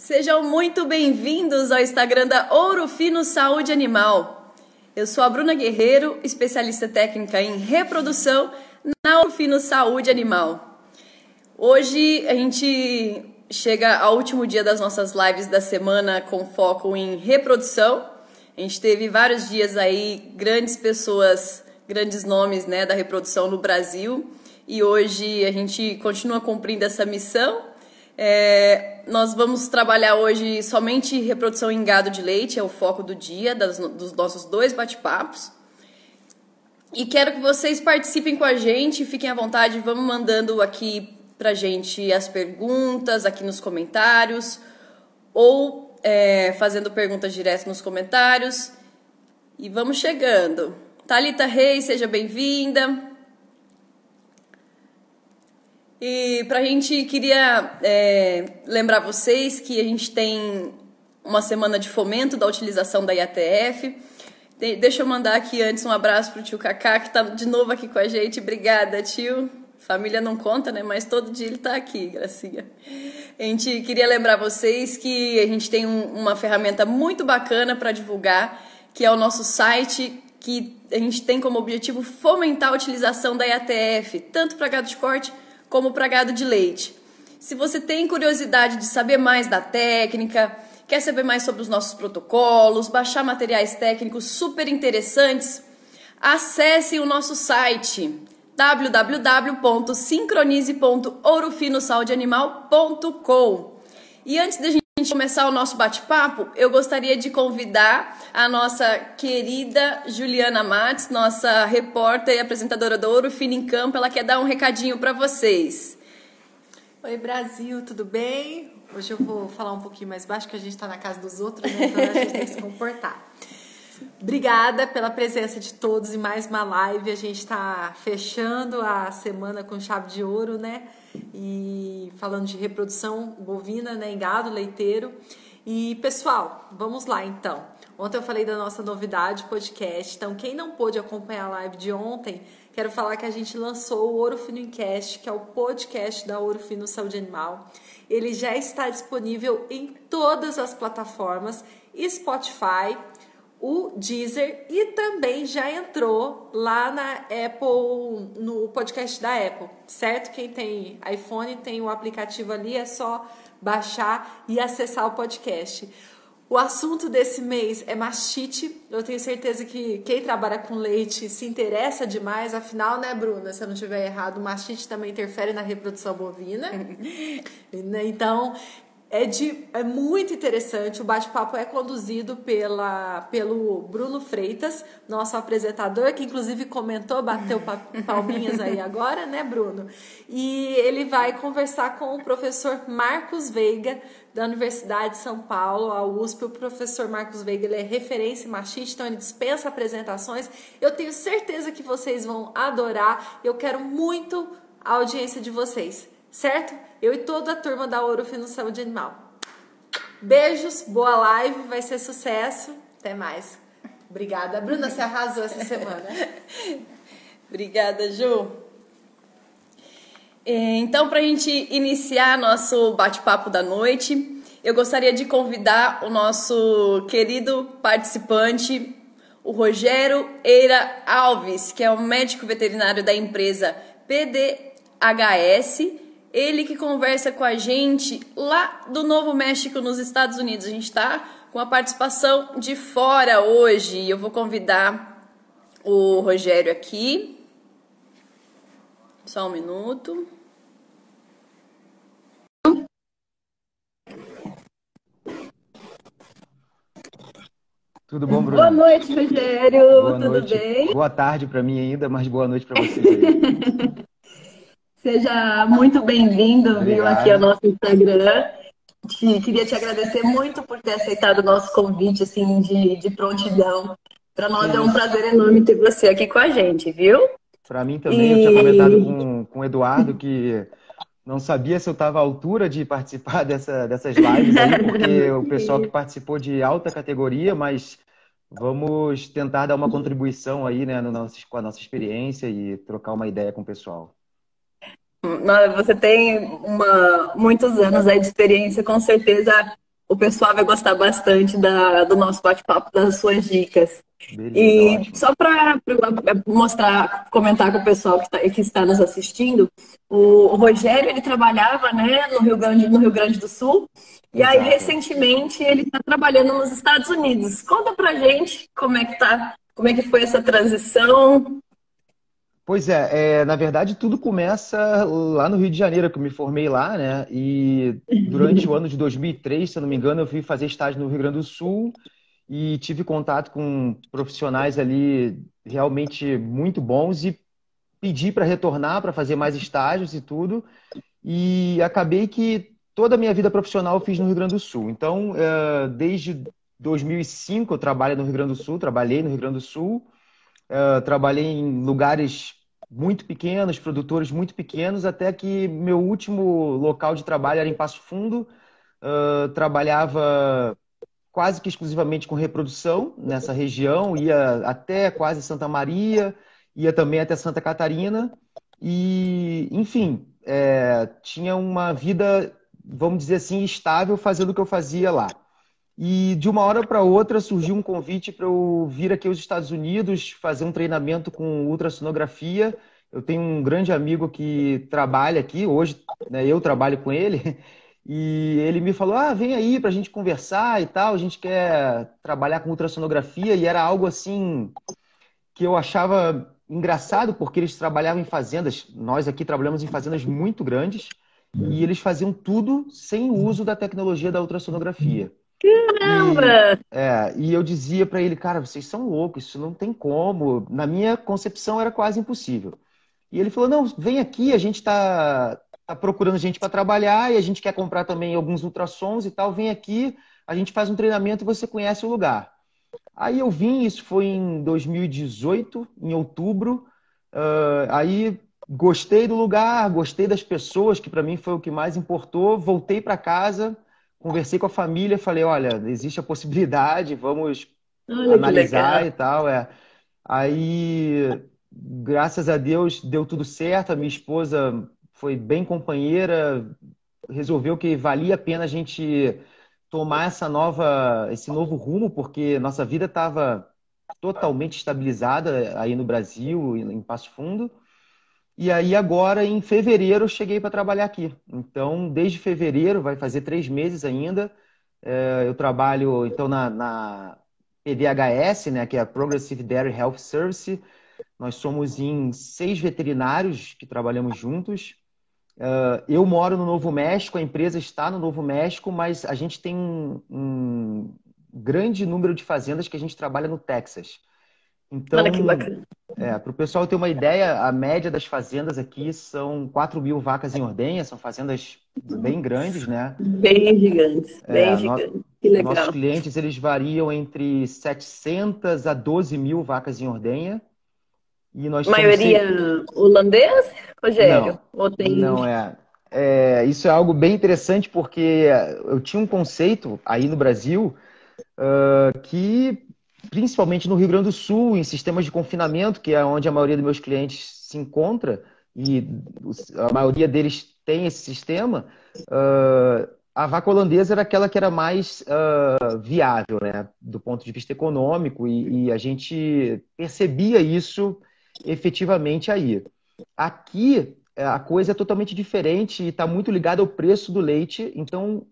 Sejam muito bem-vindos ao Instagram da Ouro Fino Saúde Animal. Eu sou a Bruna Guerreiro, especialista técnica em reprodução na Ouro Fino Saúde Animal. Hoje a gente chega ao último dia das nossas lives da semana com foco em reprodução. A gente teve vários dias aí, grandes pessoas, grandes nomes, né, da reprodução no Brasil. E hoje a gente continua cumprindo essa missão. Nós vamos trabalhar hoje somente reprodução em gado de leite, é o foco do dia, dos nossos 2 bate-papos. E quero que vocês participem com a gente, fiquem à vontade, vamos mandando aqui pra gente as perguntas aqui nos comentários, ou fazendo perguntas direto nos comentários. E vamos chegando. Thalita Reis, seja bem-vinda. E pra gente, queria lembrar vocês que a gente tem uma semana de fomento da utilização da IATF. Deixa eu mandar aqui antes um abraço pro tio Cacá, que tá de novo aqui com a gente. Obrigada, tio. Família não conta, né? Mas todo dia ele tá aqui, gracinha. A gente queria lembrar vocês que a gente tem uma ferramenta muito bacana para divulgar, que é o nosso site, que a gente tem como objetivo fomentar a utilização da IATF, tanto para gado de corte como para gado de leite. Se você tem curiosidade de saber mais da técnica, quer saber mais sobre os nossos protocolos, baixar materiais técnicos super interessantes, acesse o nosso site www.sincronize.ourofinosaudeanimal.com. E antes da gente começar o nosso bate-papo, eu gostaria de convidar a nossa querida Juliana Matos, nossa repórter e apresentadora do Ouro Fino em Campo. Ela quer dar um recadinho para vocês. Oi, Brasil, tudo bem? Hoje eu vou falar um pouquinho mais baixo, que a gente está na casa dos outros, né? Então a gente tem que se comportar. Obrigada pela presença de todos em mais uma live. A gente está fechando a semana com chave de ouro, né? E falando de reprodução bovina, né, em gado leiteiro. E pessoal, vamos lá então. Ontem eu falei da nossa novidade podcast. Então, quem não pôde acompanhar a live de ontem, quero falar que a gente lançou o Ouro Fino Encast, que é o podcast da Ouro Fino Saúde Animal. Ele já está disponível em todas as plataformas, Spotify, o Deezer, e também já entrou lá na Apple, no podcast da Apple, certo? Quem tem iPhone tem o aplicativo ali, é só baixar e acessar o podcast. O assunto desse mês é mastite. Eu tenho certeza que quem trabalha com leite se interessa demais, afinal, né, Bruna? Se eu não estiver errado, o mastite também interfere na reprodução bovina. Então, é muito interessante. O bate-papo é conduzido pelo Bruno Freitas, nosso apresentador, que inclusive comentou, bateu palminhas aí agora, né, Bruno? E ele vai conversar com o professor Marcos Veiga, da Universidade de São Paulo, a USP. O professor Marcos Veiga, ele é referência em mastite, então ele dispensa apresentações. Eu tenho certeza que vocês vão adorar. Eu quero muito a audiência de vocês, certo? Eu e toda a turma da Ouro Fino Saúde Animal. Beijos, boa live, vai ser sucesso. Até mais. Obrigada. Bruna, você arrasou essa semana. Obrigada, Ju. Então, para a gente iniciar nosso bate-papo da noite, eu gostaria de convidar o nosso querido participante, o Rogério Eira Alves, que é o médico veterinário da empresa PDHS. Ele que conversa com a gente lá do Novo México, nos Estados Unidos. A gente está com a participação de fora hoje. Eu vou convidar o Rogério aqui. Só um minuto. Tudo bom, Bruno? Boa noite, Rogério. Boa Tudo noite. bem? Boa tarde para mim ainda, mas boa noite para vocês aí. Seja muito bem-vindo, viu, aqui ao Obrigado. nosso Instagram. Queria te agradecer muito por ter aceitado o nosso convite, assim, de prontidão. Para nós é um prazer enorme ter você aqui com a gente, viu? Para mim também, eu tinha comentado com o Eduardo que não sabia se eu estava à altura de participar dessas lives aí, porque o pessoal que participou de alta categoria, mas vamos tentar dar uma contribuição aí, né, com a nossa experiência e trocar uma ideia com o pessoal. Você tem muitos anos aí de experiência, com certeza o pessoal vai gostar bastante do nosso bate-papo, das suas dicas. Beleza, E ótimo. só para mostrar, comentar com o pessoal que está nos assistindo, o Rogério, ele trabalhava, né, no Rio Grande do Sul, e aí Exato. recentemente ele está trabalhando nos Estados Unidos. Conta pra gente como é que tá, como é que foi essa transição. Pois é, na verdade tudo começa lá no Rio de Janeiro, que eu me formei lá, né? E durante o ano de 2003, se eu não me engano, eu fui fazer estágio no Rio Grande do Sul e tive contato com profissionais ali realmente muito bons e pedi para retornar, para fazer mais estágios e tudo. E acabei que toda a minha vida profissional eu fiz no Rio Grande do Sul. Então, desde 2005 eu trabalho no Rio Grande do Sul, trabalhei no Rio Grande do Sul. Trabalhei em lugares muito pequenos, produtores muito pequenos, até que meu último local de trabalho era em Passo Fundo. Trabalhava quase que exclusivamente com reprodução nessa região, ia até quase Santa Maria, ia também até Santa Catarina. E, enfim, tinha uma vida, vamos dizer assim, estável fazendo o que eu fazia lá. E de uma hora para outra surgiu um convite para eu vir aqui aos Estados Unidos fazer um treinamento com ultrassonografia. Eu tenho um grande amigo que trabalha aqui, hoje, né, eu trabalho com ele, e ele me falou: ah, vem aí para a gente conversar e tal, a gente quer trabalhar com ultrassonografia, e era algo assim que eu achava engraçado, porque eles trabalhavam em fazendas, nós aqui trabalhamos em fazendas muito grandes, e eles faziam tudo sem o uso da tecnologia da ultrassonografia. E, Caramba! e eu dizia para ele, cara, vocês são loucos, isso não tem como. Na minha concepção era quase impossível. E ele falou, não, vem aqui, a gente tá procurando gente para trabalhar e a gente quer comprar também alguns ultrassons e tal, vem aqui, a gente faz um treinamento e você conhece o lugar. Aí eu vim, isso foi em 2018, em outubro. Aí gostei do lugar, gostei das pessoas, que para mim foi o que mais importou. Voltei para casa, conversei com a família, falei, olha, existe a possibilidade, vamos Olha que analisar legal. e tal. Aí, graças a Deus, deu tudo certo. A minha esposa foi bem companheira, resolveu que valia a pena a gente tomar esse novo rumo, porque nossa vida estava totalmente estabilizada aí no Brasil, em Passo Fundo. E aí agora, em fevereiro, eu cheguei para trabalhar aqui. Então, desde fevereiro, vai fazer 3 meses ainda, eu trabalho então na PDHS, né, que é a Progressive Dairy Health Service. Nós somos em 6 veterinários que trabalhamos juntos. Eu moro no Novo México, a empresa está no Novo México, mas a gente tem um grande número de fazendas que a gente trabalha no Texas. Olha que Então, bacana. para o pessoal ter uma ideia, a média das fazendas aqui são 4.000 vacas em ordenha, são fazendas bem grandes, né? Bem gigantes, bem É, gigantes. Que nossos legal. clientes, eles variam entre 700 a 12.000 vacas em ordenha, e nós somos Maioria holandês, Rogério? Não, Ou tem. não é. Isso é algo bem interessante porque eu tinha um conceito aí no Brasil que, principalmente no Rio Grande do Sul, em sistemas de confinamento, que é onde a maioria dos meus clientes se encontra, e a maioria deles tem esse sistema, a vaca holandesa era aquela que era mais viável, né, do ponto de vista econômico, e a gente percebia isso efetivamente aí. Aqui, a coisa é totalmente diferente e está muito ligada ao preço do leite. Então,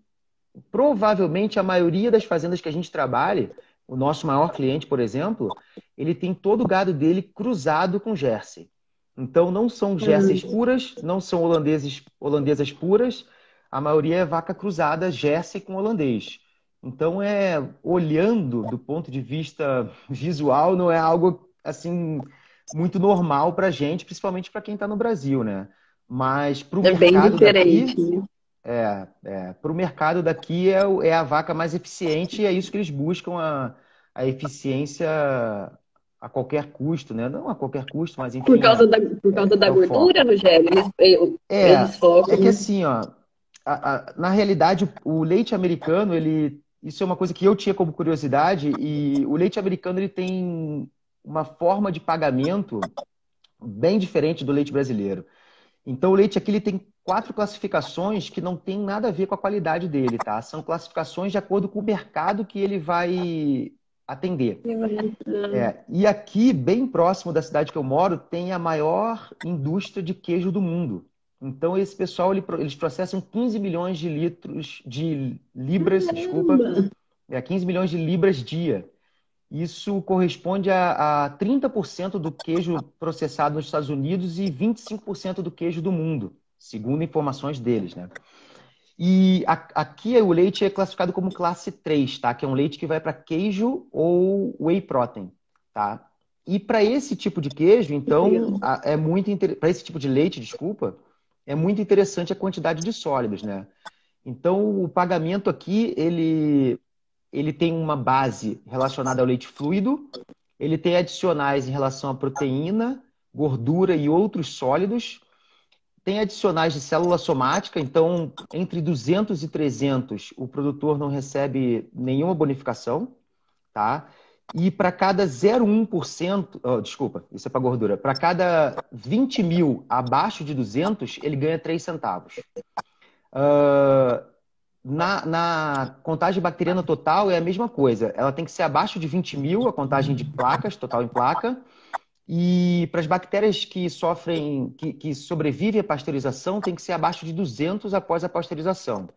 provavelmente, a maioria das fazendas que a gente trabalha, o nosso maior cliente, por exemplo, ele tem todo o gado dele cruzado com Jersey. Então, não são Jerseys puras, não são holandesas puras. A maioria é vaca cruzada, Jersey com holandês. Então, olhando do ponto de vista visual, não é algo assim muito normal para a gente, principalmente para quem está no Brasil, né? Mas para o É bem mercado diferente, daqui, né? para o mercado daqui é a vaca mais eficiente e é isso que eles buscam, a eficiência a qualquer custo, né? Não a qualquer custo, mas Por enfim, causa da é o gordura, foco. Rogério, eles É que focam. assim, ó, na realidade, o leite americano, isso é uma coisa que eu tinha como curiosidade, e o leite americano ele tem uma forma de pagamento bem diferente do leite brasileiro. Então, o leite aqui ele tem 4 classificações que não tem nada a ver com a qualidade dele, tá? São classificações de acordo com o mercado que ele vai atender. E aqui, bem próximo da cidade que eu moro, tem a maior indústria de queijo do mundo. Então, esse pessoal, eles processam 15 milhões de libras, desculpa, 15 milhões de libras dia. Isso corresponde a 30% do queijo processado nos Estados Unidos e 25% do queijo do mundo, segundo informações deles, né? E aqui o leite é classificado como classe 3, tá? Que é um leite que vai para queijo ou whey protein, tá? E para esse tipo de queijo, então, para esse tipo de leite, desculpa, é muito interessante a quantidade de sólidos, né? Então, o pagamento aqui, ele tem uma base relacionada ao leite fluido, ele tem adicionais em relação à proteína, gordura e outros sólidos, tem adicionais de célula somática, então entre 200 e 300 o produtor não recebe nenhuma bonificação, tá? E para cada 0,1%, desculpa, isso é para gordura, para cada 20 mil abaixo de 200, ele ganha 3 centavos. Na contagem bacteriana total é a mesma coisa. Ela tem que ser abaixo de 20 mil, a contagem de placas, total em placa. E para as bactérias que sobrevivem à pasteurização, tem que ser abaixo de 200 após a pasteurização.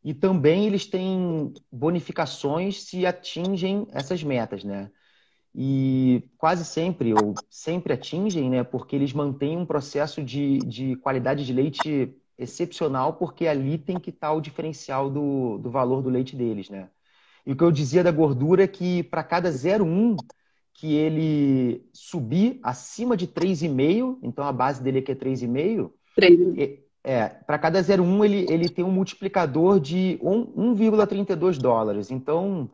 E também eles têm bonificações se atingem essas metas, né? E quase sempre, ou sempre atingem, né? Porque eles mantêm um processo de qualidade de leite excepcional, porque ali tem que estar o diferencial do valor do leite deles, né? E o que eu dizia da gordura é que para cada 0,1 que ele subir acima de 3,5, então a base dele aqui é 3,5, para cada 0,1 ele tem um multiplicador de 1,32 dólares. Então,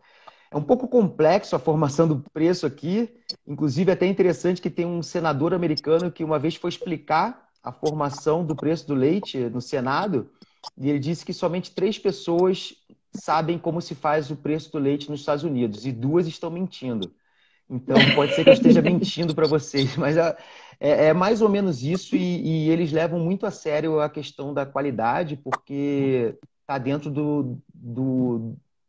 é um pouco complexo a formação do preço aqui. Inclusive, é até interessante que tem um senador americano que uma vez foi explicar a formação do preço do leite no Senado, e ele disse que somente 3 pessoas sabem como se faz o preço do leite nos Estados Unidos, e 2 estão mentindo. Então, pode ser que eu esteja mentindo para vocês, mas é mais ou menos isso, e eles levam muito a sério a questão da qualidade, porque está dentro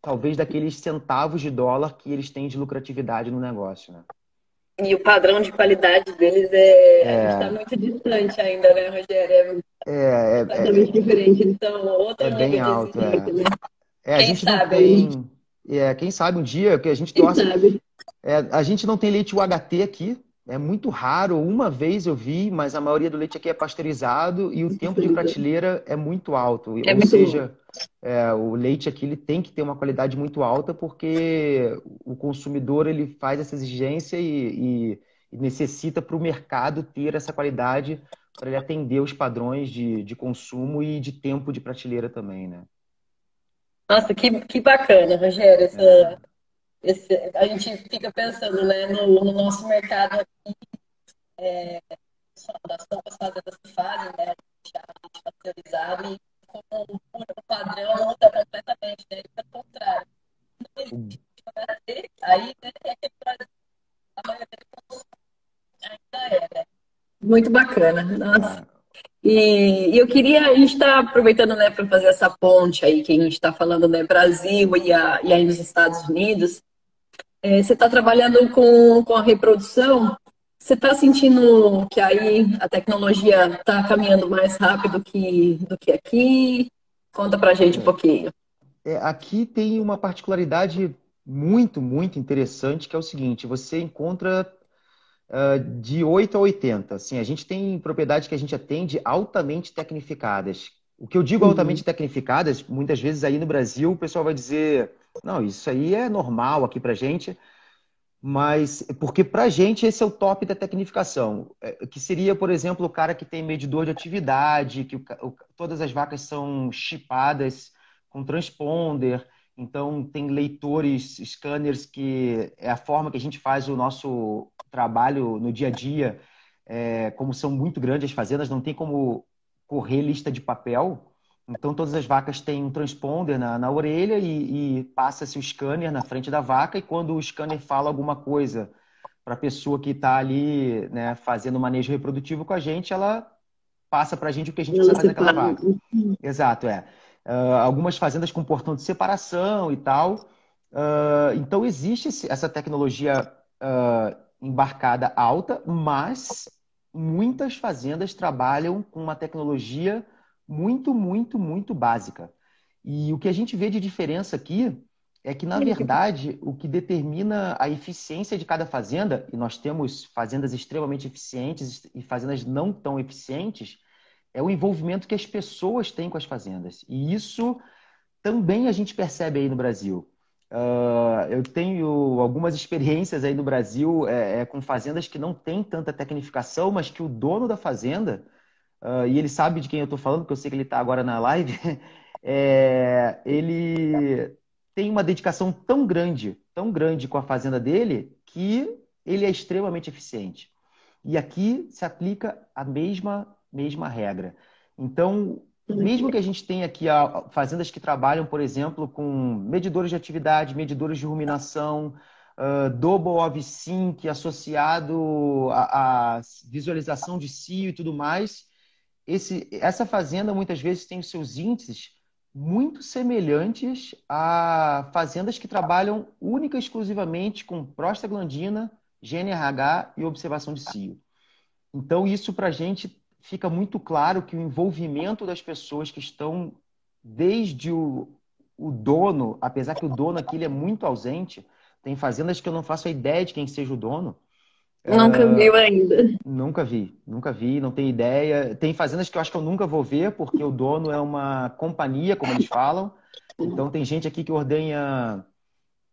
talvez daqueles centavos de dólar que eles têm de lucratividade no negócio, né? E o padrão de qualidade deles está muito distante ainda, né, Rogério? É completamente diferente. Então, outro nível bem alto. Né? A gente sabe? Não tem, quem sabe um dia que a gente torce. A gente não tem leite UHT aqui. É muito raro. Uma vez eu vi, mas a maioria do leite aqui é pasteurizado e o tempo de prateleira é muito alto. Ou seja, o leite aqui ele tem que ter uma qualidade muito alta porque o consumidor ele faz essa exigência e necessita para o mercado ter essa qualidade para ele atender os padrões de consumo e de tempo de prateleira também, né? Nossa, que bacana, Rogério. A gente fica pensando, né, no nosso mercado aqui, das poucas fazendas que fazem, né, já pasteurizado, e como o padrão muda completamente, né, pelo contrário. Aí, né, é que a maioria do consumo ainda né? Muito bacana, nossa. E eu queria, a gente está aproveitando, né, para fazer essa ponte aí, que a gente está falando, né, Brasil e aí nos Estados Unidos. Você está trabalhando com a reprodução, você está sentindo que aí a tecnologia está caminhando mais rápido do que aqui? Conta para a gente um pouquinho. Aqui tem uma particularidade muito, muito interessante, que é o seguinte, você encontra de 8 a 80. Assim, a gente tem propriedades que a gente atende altamente tecnificadas. O que eu digo altamente tecnificadas, muitas vezes aí no Brasil o pessoal vai dizer, não, isso aí é normal aqui pra gente, mas porque pra gente esse é o top da tecnificação, que seria, por exemplo, o cara que tem medidor de atividade, que todas as vacas são chipadas com transponder, então tem leitores, scanners, que é a forma que a gente faz o nosso trabalho no dia a dia, como são muito grandes as fazendas, não tem como correr lista de papel, então todas as vacas têm um transponder na orelha e passa-se o scanner na frente da vaca, e quando o scanner fala alguma coisa para a pessoa que está ali, né, fazendo manejo reprodutivo com a gente, ela passa para a gente o que a gente Ela precisa fazer naquela separa. vaca. Exato, é. Algumas fazendas com portão de separação e tal. Então, existe essa tecnologia embarcada alta, mas muitas fazendas trabalham com uma tecnologia muito, muito, muito básica. E o que a gente vê de diferença aqui é que, na verdade, o que determina a eficiência de cada fazenda, e nós temos fazendas extremamente eficientes e fazendas não tão eficientes, é o envolvimento que as pessoas têm com as fazendas. E isso também a gente percebe aí no Brasil. Eu tenho algumas experiências aí no Brasil com fazendas que não têm tanta tecnificação, mas que o dono da fazenda, e ele sabe de quem eu estou falando, porque eu sei que ele está agora na live, ele tem uma dedicação tão grande com a fazenda dele, que ele é extremamente eficiente. E aqui se aplica a mesma regra. Então, mesmo que a gente tenha aqui fazendas que trabalham, por exemplo, com medidores de atividade, medidores de ruminação, double off sync associado à visualização de cio e tudo mais, essa fazenda muitas vezes tem os seus índices muito semelhantes a fazendas que trabalham única e exclusivamente com prostaglandina, GNRH e observação de cio. Então, isso para a gente fica muito claro que o envolvimento das pessoas que estão desde o dono, apesar que o dono aqui ele é muito ausente, tem fazendas que eu não faço a ideia de quem seja o dono. Nunca viu ainda. Nunca vi, não tenho ideia. Tem fazendas que eu acho que eu nunca vou ver, porque o dono é uma companhia, como eles falam. Então, tem gente aqui que ordenha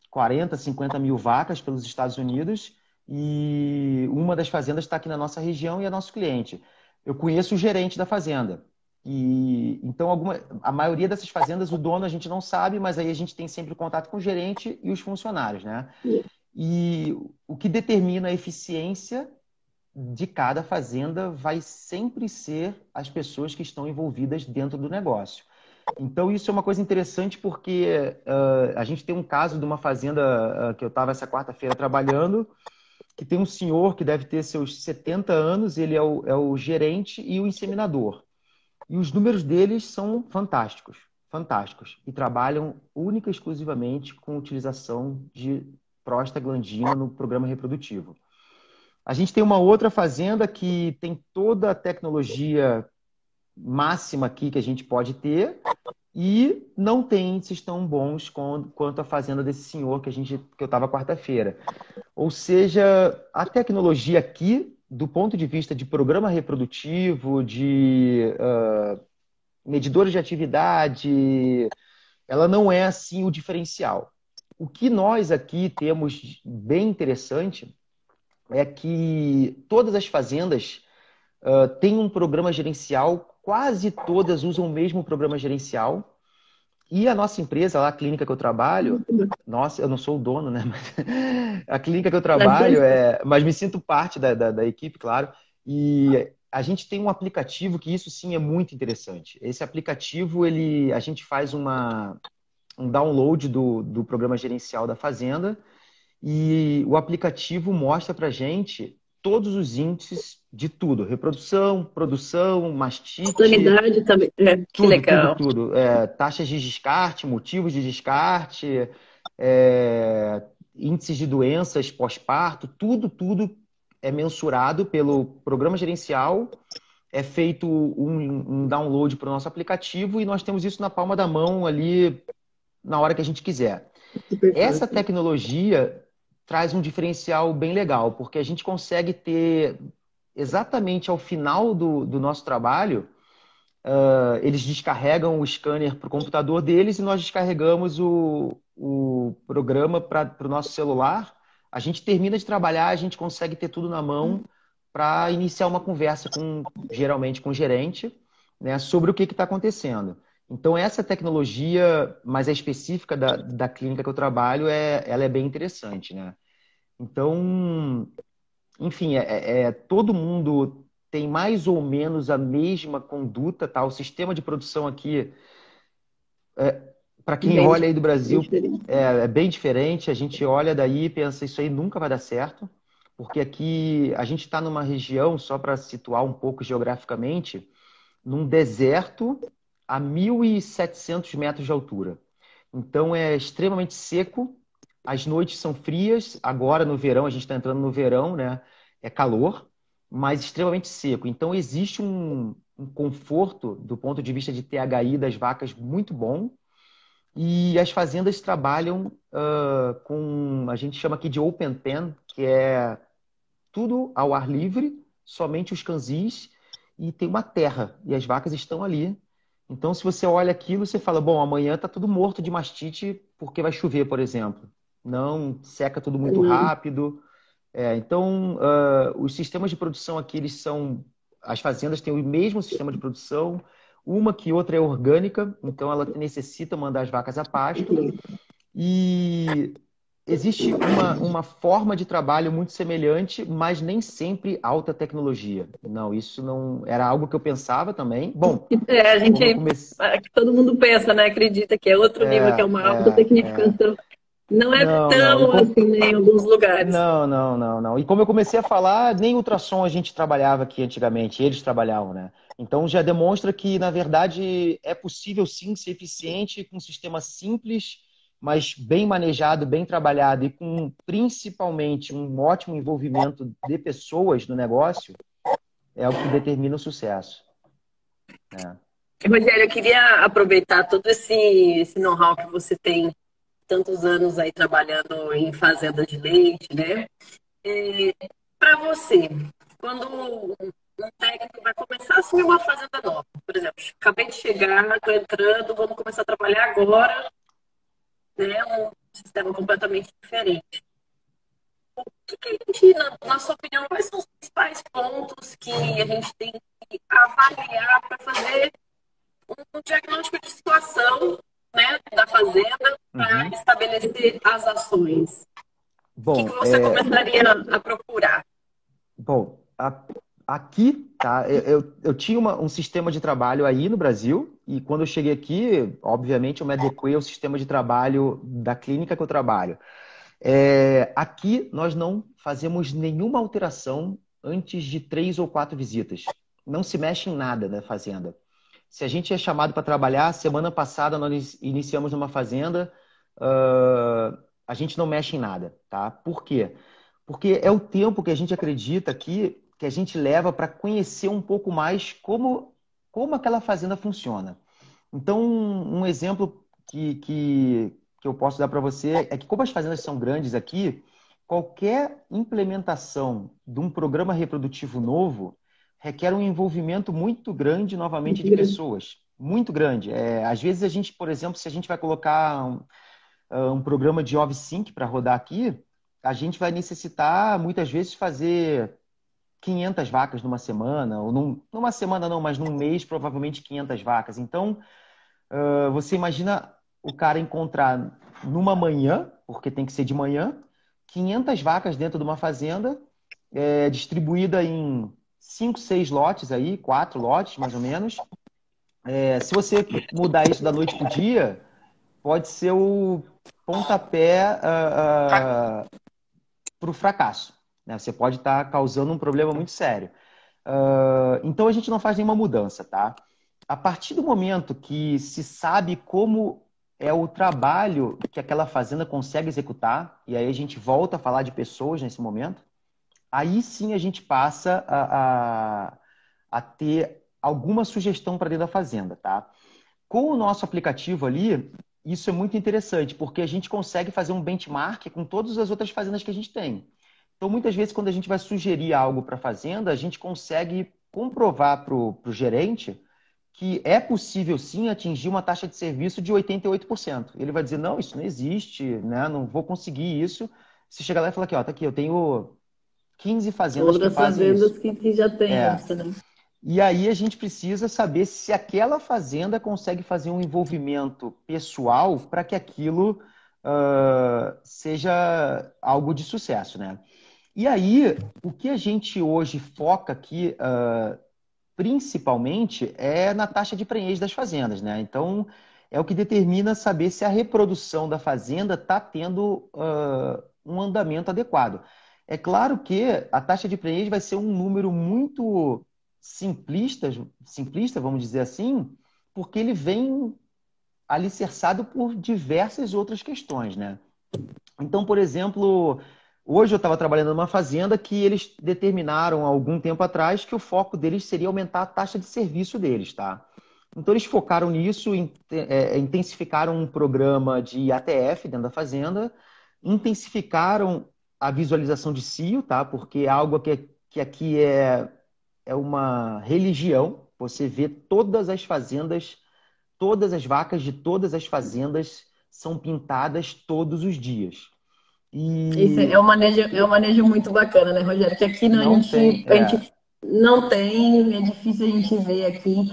40, 50 mil vacas pelos Estados Unidos e uma das fazendas está aqui na nossa região e é nosso cliente. Eu conheço o gerente da fazenda. Então, a maioria dessas fazendas, o dono a gente não sabe, mas aí a gente tem sempre contato com o gerente e os funcionários, né? E o que determina a eficiência de cada fazenda vai sempre ser as pessoas que estão envolvidas dentro do negócio. Então, isso é uma coisa interessante porque a gente tem um caso de uma fazenda que eu estava essa quarta-feira trabalhando, que tem um senhor que deve ter seus 70 anos, ele é o gerente e o inseminador. E os números deles são fantásticos, fantásticos. E trabalham única e exclusivamente com utilização de prostaglandina no programa reprodutivo. A gente tem uma outra fazenda que tem toda a tecnologia máxima aqui que a gente pode ter e não tem índices tão bons quanto a fazenda desse senhor que eu estava quarta-feira. Ou seja, a tecnologia aqui, do ponto de vista de programa reprodutivo, de medidores de atividade, ela não é assim o diferencial. O que nós aqui temos bem interessante é que todas as fazendas têm um programa gerencial, quase todas usam o mesmo programa gerencial. E a nossa empresa, lá, a clínica que eu trabalho, nossa, eu não sou o dono, né? Mas a clínica que eu trabalho, mas me sinto parte da equipe, claro. E a gente tem um aplicativo que isso sim é muito interessante. Esse aplicativo, a gente faz um download do programa gerencial da fazenda e o aplicativo mostra pra gente todos os índices de tudo. Reprodução, produção, mastite... Sanidade também. Que legal. Tudo. Taxas de descarte, motivos de descarte, índices de doenças pós-parto, tudo é mensurado pelo programa gerencial, é feito um download para o nosso aplicativo e nós temos isso na palma da mão ali na hora que a gente quiser. Essa tecnologia traz um diferencial bem legal, porque a gente consegue ter exatamente ao final do nosso trabalho, eles descarregam o scanner para o computador deles e nós descarregamos o programa para o nosso celular. A gente termina de trabalhar, a gente consegue ter tudo na mão para iniciar uma conversa geralmente com o gerente, né, sobre o que está acontecendo. Então, essa tecnologia, mais específica da clínica que eu trabalho, ela é bem interessante, né? Então, enfim, todo mundo tem mais ou menos a mesma conduta, tá? O sistema de produção aqui, para quem olha aí do Brasil, é bem diferente. A gente olha daí e pensa, isso aí nunca vai dar certo, porque aqui a gente está numa região, só para situar um pouco geograficamente, num deserto a 1.700 metros de altura. Então é extremamente seco, as noites são frias, agora no verão, a gente está entrando no verão, né? É calor, mas extremamente seco. Então existe um conforto do ponto de vista de THI das vacas muito bom. E as fazendas trabalham com, a gente chama aqui de open pen, que é tudo ao ar livre, somente os canzis, e tem uma terra, e as vacas estão ali. Então, se você olha aquilo, você fala, bom, amanhã está tudo morto de mastite porque vai chover, por exemplo. Não, seca tudo muito rápido. Então, os sistemas de produção aqui, eles são... As fazendas têm o mesmo sistema de produção, uma que outra é orgânica, então ela necessita mandar as vacas a pasto. E existe uma forma de trabalho muito semelhante, mas nem sempre alta tecnologia. Não, isso não era algo que eu pensava também. Bom, A gente, como eu comecei... todo mundo pensa, né? Acredita que é outro nível, que é uma alta tecnificação. Não é tão assim, né, em alguns lugares. Não. E como eu comecei a falar, nem ultrassom a gente trabalhava aqui antigamente, eles trabalhavam, né? Então já demonstra que, na verdade, é possível sim ser eficiente com um sistema simples, mas bem manejado, bem trabalhado e com principalmente um ótimo envolvimento de pessoas no negócio, é o que determina o sucesso. Rogério, eu queria aproveitar todo esse know-how que você tem tantos anos aí trabalhando em fazenda de leite, né? Para você, quando um técnico vai começar a assumir uma fazenda nova, por exemplo, acabei de chegar, estou entrando, vamos começar a trabalhar agora, né? Um sistema completamente diferente. O que a gente, na sua opinião, quais são os principais pontos que a gente tem que avaliar para fazer um diagnóstico de situação, né, da fazenda para estabelecer as ações? Bom, o que você começaria a procurar? Bom, aqui, tá? Eu tinha um sistema de trabalho aí no Brasil e quando eu cheguei aqui, obviamente, eu me adequei ao sistema de trabalho da clínica que eu trabalho. Aqui nós não fazemos nenhuma alteração antes de 3 ou 4 visitas. Não se mexe em nada na fazenda. Se a gente é chamado para trabalhar, semana passada nós iniciamos numa fazenda, a gente não mexe em nada, tá? Por quê? Porque é o tempo que a gente acredita aqui, que a gente leva para conhecer um pouco mais como aquela fazenda funciona. Então, um exemplo que eu posso dar para você é que como as fazendas são grandes aqui, qualquer implementação de um programa reprodutivo novo requer um envolvimento muito grande, novamente, de pessoas. Muito grande. Às vezes a gente, por exemplo, se a gente vai colocar um programa de OVSync para rodar aqui, a gente vai necessitar, muitas vezes, fazer 500 vacas numa semana, ou numa semana não, mas num mês, provavelmente 500 vacas. Então, você imagina o cara encontrar numa manhã, porque tem que ser de manhã, 500 vacas dentro de uma fazenda, distribuída em 5, 6 lotes aí, 4 lotes, mais ou menos. Se você mudar isso da noite para o dia, pode ser o pontapé para o fracasso, né? Você pode estar causando um problema muito sério. Então, a gente não faz nenhuma mudança, tá? A partir do momento que se sabe como é o trabalho que aquela fazenda consegue executar, e aí a gente volta a falar de pessoas nesse momento, aí sim a gente passa a ter alguma sugestão para dentro da fazenda, tá? Com o nosso aplicativo ali, isso é muito interessante, porque a gente consegue fazer um benchmark com todas as outras fazendas que a gente tem. Então, muitas vezes, quando a gente vai sugerir algo para a fazenda, a gente consegue comprovar para o gerente que é possível, sim, atingir uma taxa de serviço de 88%. Ele vai dizer, não, isso não existe, né? Não vou conseguir isso. Se chegar lá e falar aqui, ó, tá aqui, eu tenho 15 fazendas que fazem isso. Outras fazendas que já tem essa, né? E aí a gente precisa saber se aquela fazenda consegue fazer um envolvimento pessoal para que aquilo seja algo de sucesso, né? E aí, o que a gente hoje foca aqui, principalmente, é na taxa de prenhez das fazendas, né? Então, é o que determina saber se a reprodução da fazenda está tendo um andamento adequado. É claro que a taxa de prenhez vai ser um número muito simplista, vamos dizer assim, porque ele vem alicerçado por diversas outras questões, né? Então, por exemplo, hoje eu estava trabalhando numa fazenda que eles determinaram há algum tempo atrás que o foco deles seria aumentar a taxa de serviço deles, tá? Então, eles focaram nisso, intensificaram um programa de ATF dentro da fazenda, intensificaram a visualização de cio, tá? Porque é algo que aqui é uma religião. Você vê todas as fazendas, todas as vacas de todas as fazendas são pintadas todos os dias. Isso E é um manejo muito bacana, né, Rogério? Que aqui não, não tem, a gente não tem, é difícil a gente ver aqui.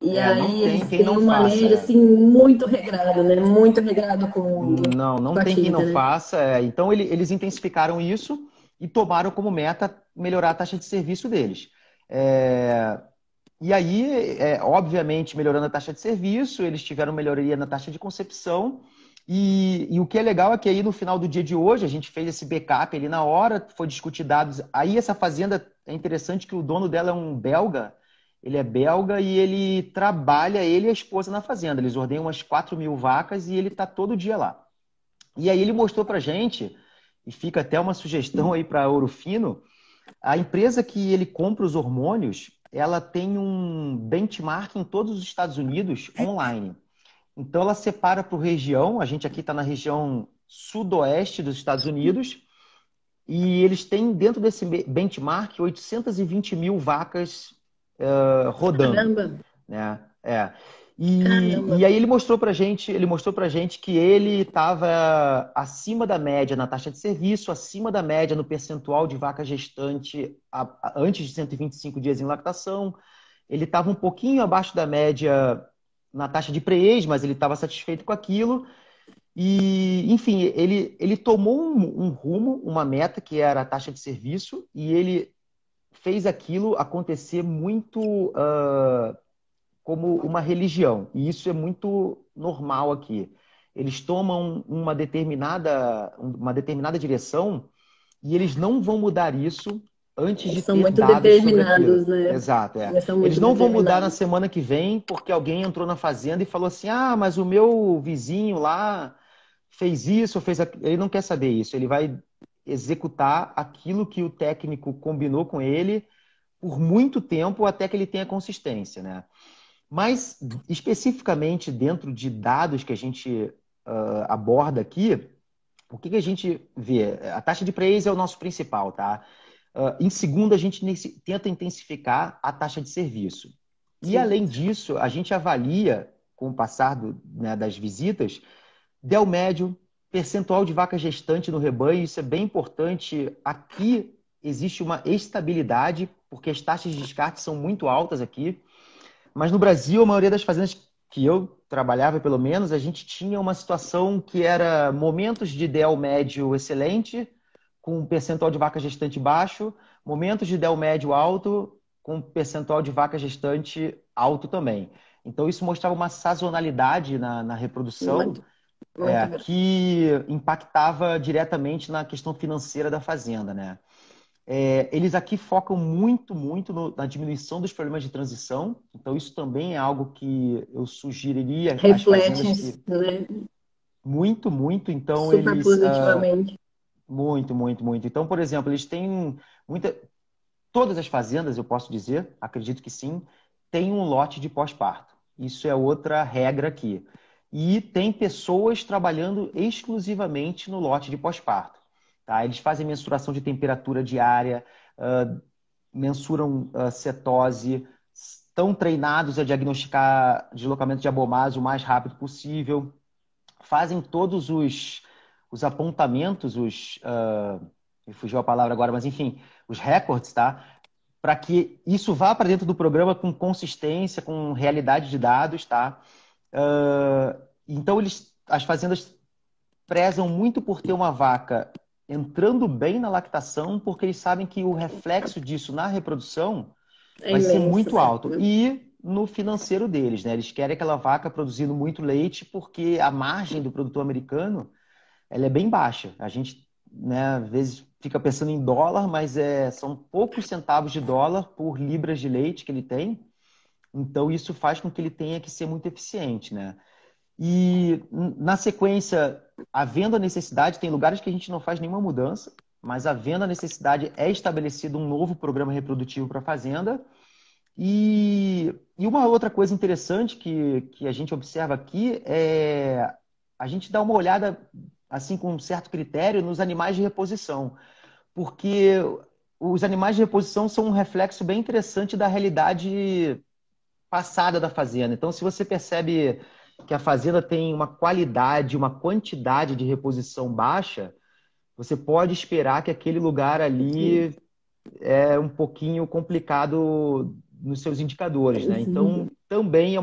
E não aí tem eles quem têm não um faça. manejo assim muito regrado, né? Muito regrado Não com a tem quem química, não né? faça. Então, eles intensificaram isso e tomaram como meta melhorar a taxa de serviço deles. É, E aí, obviamente, melhorando a taxa de serviço, eles tiveram melhoria na taxa de concepção. E o que é legal é que aí no final do dia de hoje, a gente fez esse backup ali na hora, foi discutir dados. Aí essa fazenda, é interessante que o dono dela é um belga, ele é belga e ele trabalha, ele e a esposa na fazenda. Eles ordenham umas 4.000 vacas e ele está todo dia lá. E aí ele mostrou pra gente, e fica até uma sugestão aí para Ouro Fino, a empresa que ele compra os hormônios, ela tem um benchmark em todos os Estados Unidos online. Então ela separa por região, a gente aqui está na região sudoeste dos Estados Unidos, e eles têm dentro desse benchmark 820.000 vacas rodando, Caramba, né? E caramba. aí ele mostrou pra gente que ele estava acima da média na taxa de serviço, acima da média no percentual de vaca gestante antes de 125 dias em lactação. Ele estava um pouquinho abaixo da média na taxa de pré-age, mas ele estava satisfeito com aquilo. E, enfim, ele tomou um rumo, uma meta, que era a taxa de serviço, e ele fez aquilo acontecer muito como uma religião. E isso é muito normal aqui. Eles tomam uma determinada direção e eles não vão mudar isso antes de Eles são ter muito dados sobre aquilo. determinados, né? Exato, Eles são Eles muito não vão mudar na determinados. semana que vem porque alguém entrou na fazenda e falou assim: ah, mas o meu vizinho lá fez isso, fez aquilo. Ele não quer saber isso. Ele vai executar aquilo que o técnico combinou com ele por muito tempo até que ele tenha consistência, né? Mas, especificamente dentro de dados que a gente aborda aqui, o que a gente vê? A taxa de praise é o nosso principal, tá? Em segundo, a gente tenta intensificar a taxa de serviço. E, Sim. além disso, a gente avalia, com o passar das visitas, del médio, percentual de vaca gestante no rebanho. Isso é bem importante. Aqui existe uma estabilidade, porque as taxas de descarte são muito altas aqui. Mas no Brasil, a maioria das fazendas que eu trabalhava, pelo menos, a gente tinha uma situação que era momentos de del médio excelente, com um percentual de vaca gestante baixo, momentos de del médio alto, com um percentual de vaca gestante alto também. Então, isso mostrava uma sazonalidade na reprodução Muito, muito grande. que impactava diretamente na questão financeira da fazenda, né? Eles aqui focam muito, muito na diminuição dos problemas de transição. Então, isso também é algo que eu sugeriria às Reflete, fazendas que... né? Muito, muito. Então, Super eles... positivamente. muito, muito, muito. Então, por exemplo, eles têm muita... Todas as fazendas, eu posso dizer, acredito que sim, tem um lote de pós-parto. Isso é outra regra aqui. E tem pessoas trabalhando exclusivamente no lote de pós-parto. Tá? Eles fazem mensuração de temperatura diária, mensuram cetose, estão treinados a diagnosticar deslocamento de abomase o mais rápido possível, fazem todos os apontamentos, me fugiu a palavra agora, mas enfim, os recordes, tá? Para que isso vá para dentro do programa com consistência, com realidade de dados, tá? Então, as fazendas prezam muito por ter uma vaca entrando bem na lactação, porque eles sabem que o reflexo disso na reprodução vai ser imenso, muito né? alto. E no financeiro deles, né? Eles querem aquela vaca produzindo muito leite, porque a margem do produtor americano ela é bem baixa. A gente né, às vezes fica pensando em dólar, mas são poucos centavos de dólar por libras de leite que ele tem. Então, isso faz com que ele tenha que ser muito eficiente, né? E, na sequência, havendo a necessidade, tem lugares que a gente não faz nenhuma mudança, mas havendo a necessidade, é estabelecido um novo programa reprodutivo para a fazenda. E uma outra coisa interessante que a gente observa aqui é a gente dá uma olhada, assim, com um certo critério, nos animais de reposição. Porque os animais de reposição são um reflexo bem interessante da realidade passada da fazenda. Então, se você percebe que a fazenda tem uma qualidade, uma quantidade de reposição baixa, você pode esperar que aquele lugar ali é um pouquinho complicado nos seus indicadores, né? Então, também é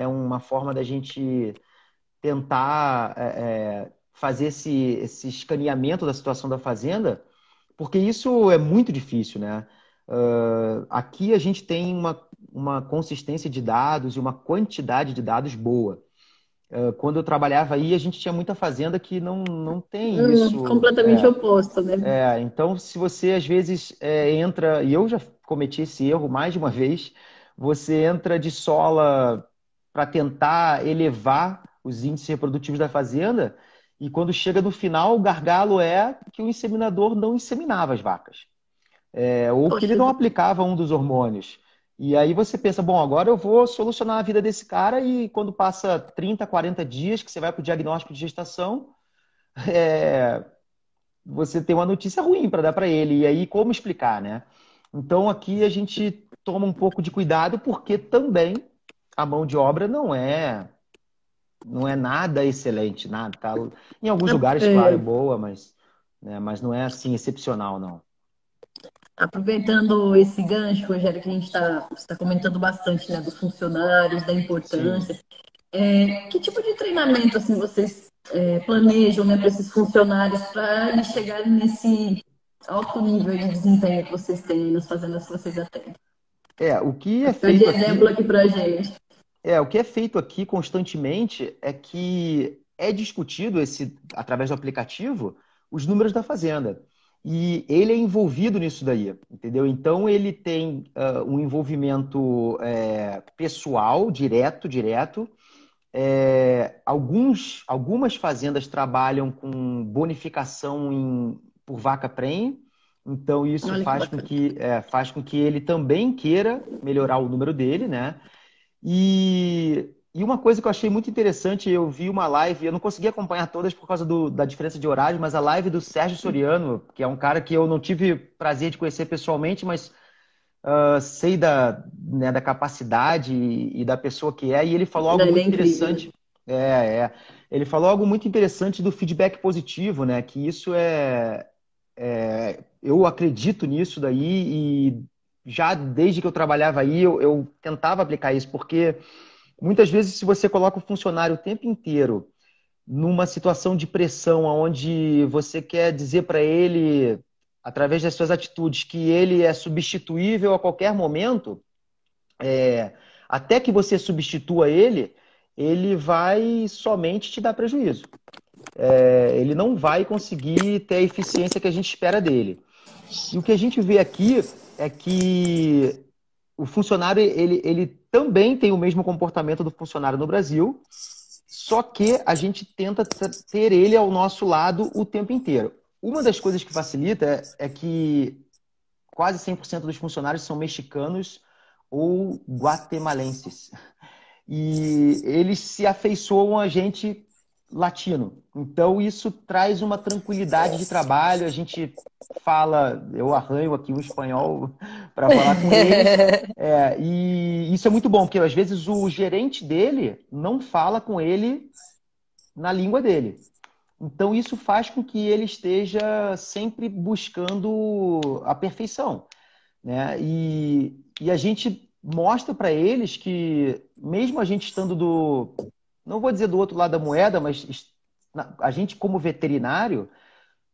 uma forma da gente tentar fazer esse escaneamento da situação da fazenda, porque isso é muito difícil, né? Aqui a gente tem uma consistência de dados e uma quantidade de dados boa. Quando eu trabalhava aí, a gente tinha muita fazenda que não tem isso. Completamente oposto, né? Então, se você às vezes entra, e eu já cometi esse erro mais de uma vez, você entra de sola para tentar elevar os índices reprodutivos da fazenda, e quando chega no final, o gargalo é que o inseminador não inseminava as vacas. Ou que ele não aplicava um dos hormônios. E aí você pensa, bom, agora eu vou solucionar a vida desse cara, e quando passa 30, 40 dias que você vai para o diagnóstico de gestação, você tem uma notícia ruim para dar para ele. E aí como explicar, né? Então aqui a gente toma um pouco de cuidado, porque também a mão de obra não é nada excelente, nada, tá? Em alguns lugares, claro, é boa, mas não é assim excepcional, não. Aproveitando esse gancho, Rogério, que a gente está comentando bastante, né, dos funcionários, da importância. Que tipo de treinamento assim, vocês planejam, né, para esses funcionários, para eles chegarem nesse alto nível de desempenho que vocês têm nas fazendas que vocês atendem? O que é feito de exemplo aqui para a gente. O que é feito aqui constantemente é que é discutido através do aplicativo os números da fazenda. E ele é envolvido nisso daí, entendeu? Então, ele tem um envolvimento pessoal, direto. Algumas fazendas trabalham com bonificação por vaca prenhe. Então, isso faz com que ele também queira melhorar o número dele, né? E uma coisa que eu achei muito interessante, eu vi uma live, eu não consegui acompanhar todas por causa da diferença de horário, mas a live do Sérgio Soriano, que é um cara que eu não tive prazer de conhecer pessoalmente, mas sei da capacidade e da pessoa que é, e ele falou algo muito interessante. Ele falou algo muito interessante do feedback positivo, né? Que isso eu acredito nisso daí, e já desde que eu trabalhava aí, eu tentava aplicar isso, porque muitas vezes, se você coloca o funcionário o tempo inteiro numa situação de pressão, onde você quer dizer para ele, através das suas atitudes, que ele é substituível a qualquer momento, até que você substitua ele vai somente te dar prejuízo. Ele não vai conseguir ter a eficiência que a gente espera dele. E o que a gente vê aqui é que o funcionário ele também tem o mesmo comportamento do funcionário no Brasil, só que a gente tenta ter ele ao nosso lado o tempo inteiro. Uma das coisas que facilita é que quase 100% dos funcionários são mexicanos ou guatemalenses. E eles se afeiçoam a gente latino. Então, isso traz uma tranquilidade de trabalho. A gente fala, eu arranho aqui um espanhol para falar com ele. E isso é muito bom, porque às vezes o gerente dele não fala com ele na língua dele. Então, isso faz com que ele esteja sempre buscando a perfeição, né? E a gente mostra para eles que, mesmo a gente estando não vou dizer do outro lado da moeda, mas a gente, como veterinário,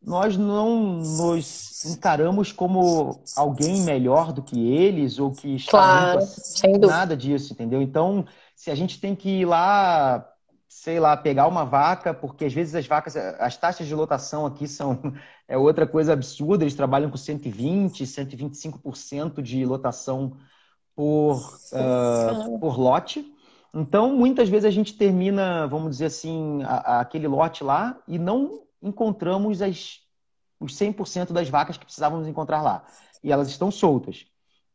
nós não nos encaramos como alguém melhor do que eles, ou que está sem dúvida. Nada disso, entendeu? Então, se a gente tem que ir lá sei lá, pegar uma vaca, porque às vezes as vacas, as taxas de lotação aqui são outra coisa absurda, eles trabalham com 120, 125% de lotação por lote. Então, muitas vezes a gente termina, vamos dizer assim, aquele lote lá e não encontramos os 100% das vacas que precisávamos encontrar lá. E elas estão soltas.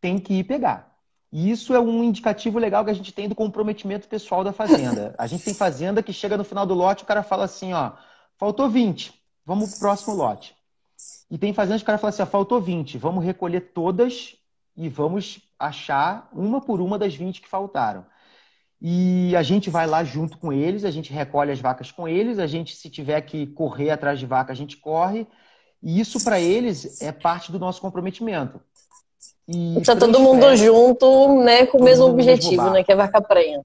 Tem que ir pegar. E isso é um indicativo legal que a gente tem do comprometimento pessoal da fazenda. A gente tem fazenda que chega no final do lote, o cara fala assim, ó, faltou 20, vamos pro próximo lote. E tem fazenda que o cara fala assim, ó, faltou 20, vamos recolher todas e vamos achar uma por uma das 20 que faltaram. E a gente vai lá junto com eles, a gente recolhe as vacas com eles, a gente, se tiver que correr atrás de vaca, a gente corre. E isso, para eles, é parte do nosso comprometimento. E tá todo mundo junto, né, com o mesmo objetivo, né, que é vaca prenha.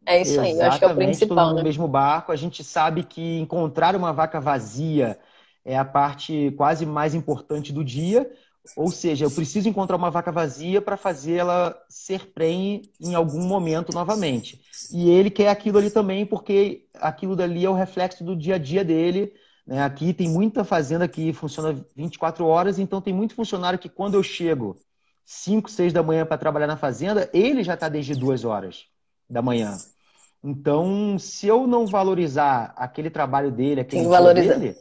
É isso aí, eu acho que é o principal, todo mundo né? no mesmo barco. A gente sabe que encontrar uma vaca vazia é a parte quase mais importante do dia. Ou seja, eu preciso encontrar uma vaca vazia para fazer ela ser prenhe em algum momento novamente. E ele quer aquilo ali também, porque aquilo dali é o reflexo do dia a dia dele, né? Aqui tem muita fazenda que funciona 24 horas, então tem muito funcionário que quando eu chego 5, 6 da manhã para trabalhar na fazenda, ele já está desde 2 horas da manhã. Então, se eu não valorizar aquele trabalho dele, aquele dia dele...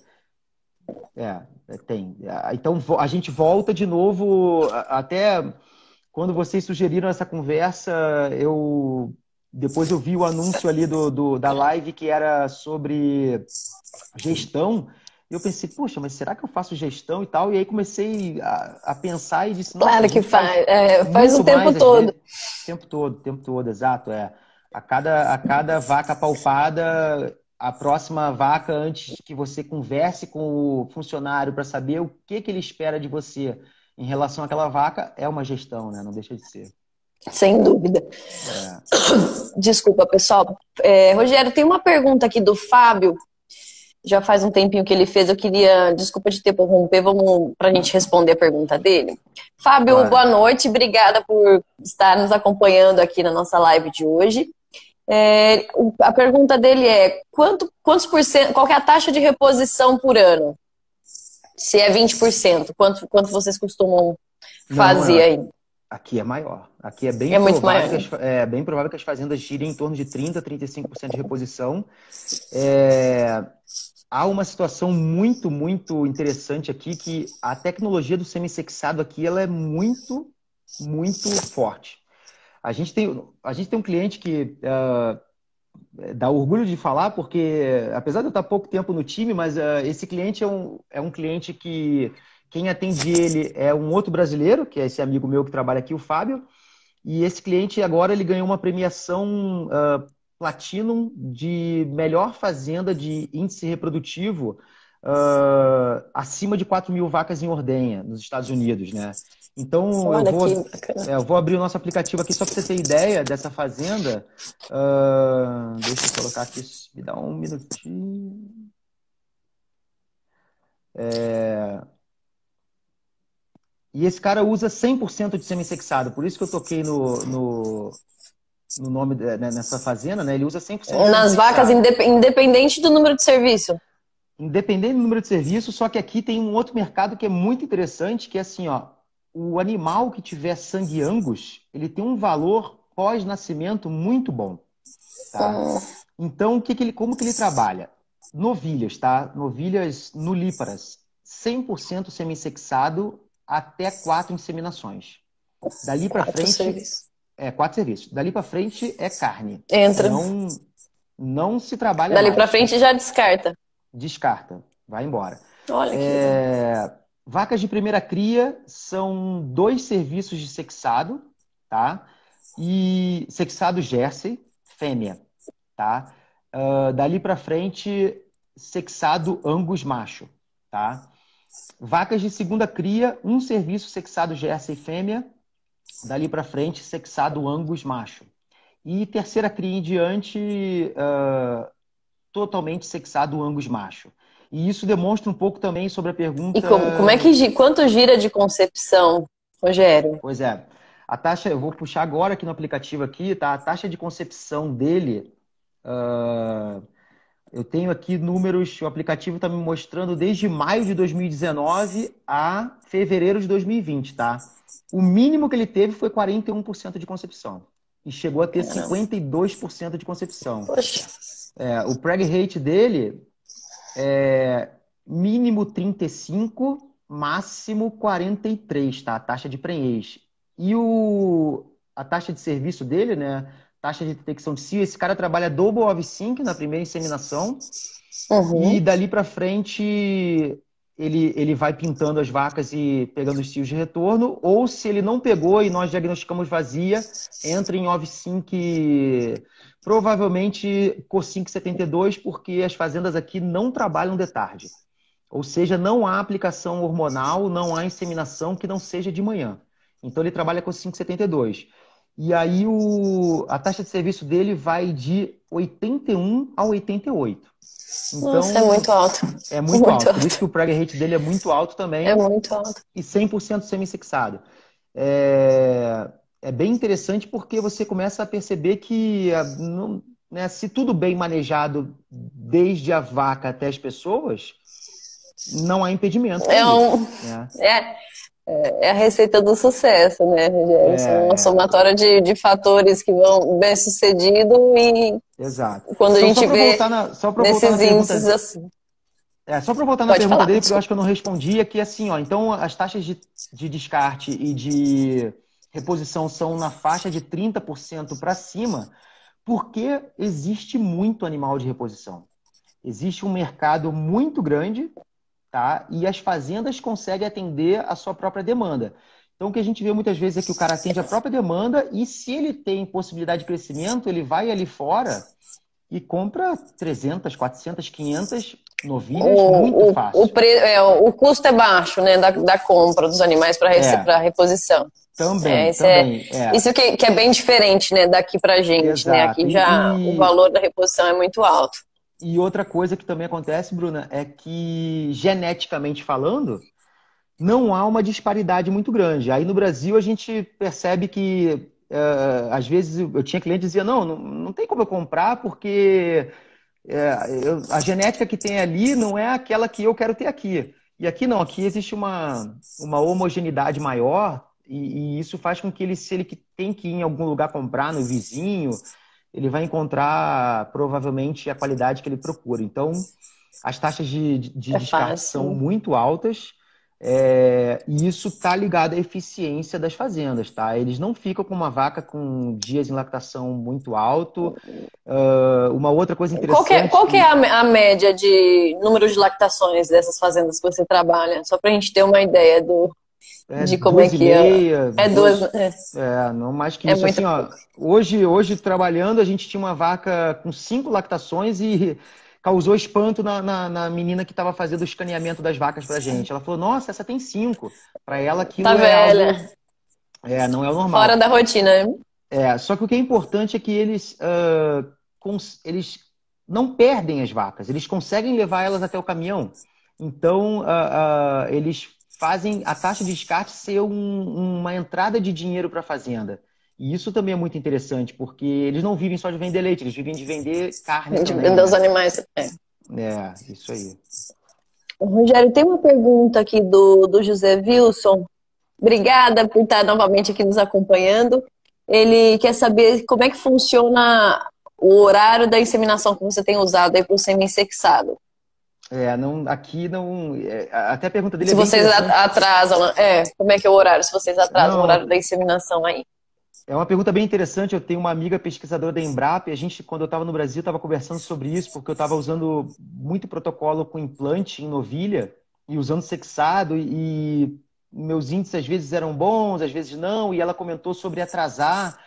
tem. Então, a gente volta de novo, até quando vocês sugeriram essa conversa, depois eu vi o anúncio ali da live que era sobre gestão, e eu pensei, poxa, mas será que eu faço gestão e tal? E aí comecei a pensar e disse, nossa, claro que faz o tempo todo. O tempo todo, exato. A cada vaca palpada... A próxima vaca, antes que você converse com o funcionário para saber o que ele espera de você em relação àquela vaca, é uma gestão, né? Não deixa de ser. Sem dúvida. Desculpa, pessoal. Rogério, tem uma pergunta aqui do Fábio. Já faz um tempinho que ele fez. Eu queria, desculpa de te interromper, vamos para a gente responder a pergunta dele. Fábio, claro. Boa noite. Obrigada por estar nos acompanhando aqui na nossa live de hoje. A pergunta dele é quantos por cento, qual que é a taxa de reposição por ano? Se é 20%, quanto vocês costumam fazer aí? Aqui é maior. Aqui é bem muito maior. É bem provável que as fazendas girem em torno de 30%, 35% de reposição. Há uma situação muito, muito interessante aqui, que a tecnologia do semi-sexado aqui ela é muito, muito forte. A gente tem um cliente que dá orgulho de falar, porque apesar de eu estar pouco tempo no time, mas esse cliente é um cliente que quem atende ele é um outro brasileiro, que é esse amigo meu que trabalha aqui, o Fábio, e esse cliente agora ele ganhou uma premiação Platinum de melhor fazenda de índice reprodutivo acima de 4.000 vacas em ordenha nos Estados Unidos, né? Então, eu vou abrir o nosso aplicativo aqui só para você ter ideia dessa fazenda. Deixa eu colocar aqui, me dá um minutinho. E esse cara usa 100% de semi-sexado, por isso que eu toquei no nome nessa fazenda, né? Ele usa 100% nas vacas, independente do número de serviço. Independente do número de serviço, só que aqui tem um outro mercado que é muito interessante, que é assim, ó. O animal que tiver sangue Angus, ele tem um valor pós-nascimento muito bom. Tá? Então, como que ele trabalha? Novilhas, tá? Novilhas nulíparas. 100% semissexado até 4 inseminações. Dali para frente... 4 serviços. Dali para frente é carne. Entra. Não se trabalha Dali mais. para frente já descarta. Descarta. Vai embora. Olha que... Vacas de primeira cria são 2 serviços de sexado, tá? E sexado Jersey, fêmea, tá? Dali para frente, sexado Angus macho, tá? Vacas de segunda cria, 1 serviço sexado Jersey fêmea, dali para frente, sexado Angus macho. E terceira cria em diante, totalmente sexado Angus macho. E isso demonstra um pouco também sobre a pergunta... E quanto gira de concepção, Rogério? Pois é. A taxa, eu vou puxar agora aqui no aplicativo aqui, tá? A taxa de concepção dele Eu tenho aqui números, o aplicativo está me mostrando desde maio de 2019 a fevereiro de 2020, tá? O mínimo que ele teve foi 41% de concepção. E chegou a ter 52% de concepção. Poxa. O preg rate dele é mínimo 35, máximo 43, tá? A taxa de prenhez. E a taxa de serviço dele, né? Taxa de detecção de cio, esse cara trabalha double OV-Sync na primeira inseminação. E dali para frente ele vai pintando as vacas e pegando os cios de retorno, ou se ele não pegou e nós diagnosticamos vazia, entra em OV-Sync, provavelmente CoSync 72, porque as fazendas aqui não trabalham de tarde. Ou seja, não há aplicação hormonal, não há inseminação que não seja de manhã. Então ele trabalha CoSync 72. E aí a taxa de serviço dele vai de 81 a 88. Então, nossa, é muito alto. É muito alto. Por isso que o preg rate dele é muito alto também. É muito alto. E 100% semi-sexado. É bem interessante porque você começa a perceber que, né, se tudo bem manejado desde a vaca até as pessoas, não há impedimento. É a receita do sucesso, né, Rogério? É uma somatória de fatores que vão bem sucedido e exato. Quando a gente vê nesses índices assim. Só para voltar na pergunta dele, porque eu acho que eu não respondi, aqui assim, ó, então as taxas de descarte e de reposição são na faixa de 30% para cima, porque existe muito animal de reposição. Existe um mercado muito grande, tá? E as fazendas conseguem atender a sua própria demanda. Então, o que a gente vê muitas vezes é que o cara atende a própria demanda e se ele tem possibilidade de crescimento, ele vai ali fora e compra 300, 400, 500 novilhas muito fácil. O custo é baixo, né, da compra dos animais para reposição. Também. Isso que é bem diferente, né, daqui pra gente. Exato. Né? Aqui já o valor da reposição é muito alto. E outra coisa que também acontece, Bruna, é que geneticamente falando, não há uma disparidade muito grande. Aí no Brasil a gente percebe que às vezes eu tinha cliente que dizia, não tem como eu comprar porque a genética que tem ali não é aquela que eu quero ter aqui. E aqui não, aqui existe uma homogeneidade maior e isso faz com que se ele tem que ir em algum lugar comprar no vizinho, ele vai encontrar provavelmente a qualidade que ele procura. Então, as taxas de descarte são muito altas. E isso está ligado à eficiência das fazendas, tá? Eles não ficam com uma vaca com dias em lactação muito alto. Uma outra coisa interessante... Qual que é a média de número de lactações dessas fazendas que você trabalha? Só para a gente ter uma ideia de como é que é. Não mais que isso. Assim, ó, hoje, trabalhando, a gente tinha uma vaca com 5 lactações e... causou espanto na menina que estava fazendo o escaneamento das vacas pra gente. Ela falou, nossa, essa tem 5. Para ela aquilo tá velha. Não é o normal. Fora da rotina. Só que o que é importante é que eles não perdem as vacas. Eles conseguem levar elas até o caminhão. Então, eles fazem a taxa de descarte ser uma entrada de dinheiro para a fazenda. E isso também é muito interessante, porque eles não vivem só de vender leite, eles vivem de vender carne. De vender os animais. Isso aí. Rogério, tem uma pergunta aqui do José Wilson. Obrigada por estar novamente aqui nos acompanhando. Ele quer saber como é que funciona o horário da inseminação que você tem usado aí para o semi-sexado. Aqui não... até a pergunta dele se vocês atrasam, como é que é o horário? Se vocês atrasam o horário da inseminação aí. É uma pergunta bem interessante. Eu tenho uma amiga pesquisadora da Embrapa e quando eu estava no Brasil, estava conversando sobre isso, porque eu estava usando muito protocolo com implante em novilha e usando sexado e meus índices às vezes eram bons, às vezes não, e ela comentou sobre atrasar